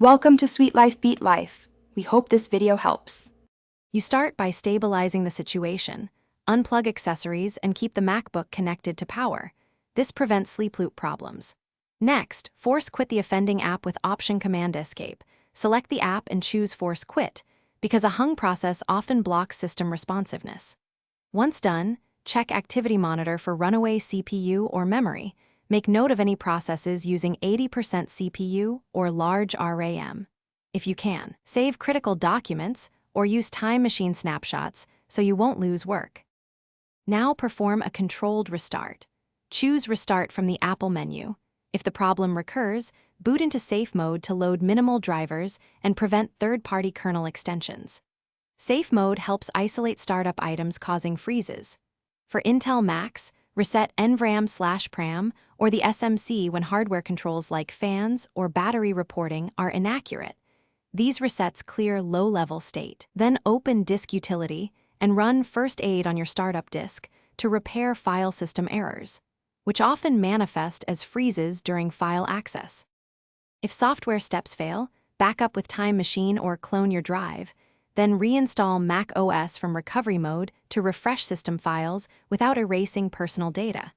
Welcome to Sweet Life Beat Life. We hope this video helps. You start by stabilizing the situation. Unplug accessories and keep the MacBook connected to power. This prevents sleep loop problems. Next, force quit the offending app with Option Command Escape. Select the app and choose Force Quit, because a hung process often blocks system responsiveness. Once done, check Activity Monitor for runaway CPU or memory. Make note of any processes using 80% CPU or large RAM. If you can, save critical documents or use time machine snapshots so you won't lose work. Now perform a controlled restart. Choose Restart from the Apple menu. If the problem recurs, boot into safe mode to load minimal drivers and prevent third-party kernel extensions. Safe mode helps isolate startup items causing freezes. For Intel Macs, reset NVRAM/PRAM or the SMC when hardware controls like fans or battery reporting are inaccurate. These resets clear low-level state. Then open Disk Utility and run First Aid on your startup disk to repair file system errors, which often manifest as freezes during file access. If software steps fail, back up with Time Machine or clone your drive, then reinstall Mac OS from recovery mode to refresh system files without erasing personal data.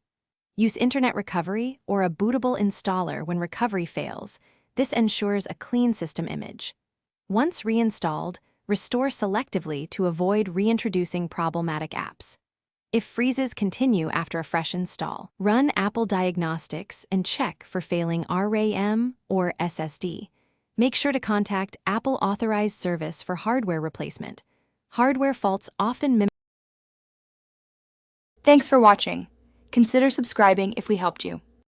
Use Internet Recovery or a bootable installer when recovery fails. This ensures a clean system image. Once reinstalled, restore selectively to avoid reintroducing problematic apps. If freezes continue after a fresh install, run Apple Diagnostics and check for failing RAM or SSD. Make sure to contact Apple Authorized Service for hardware replacement. Hardware faults often mimic. Thanks for watching. Consider subscribing if we helped you.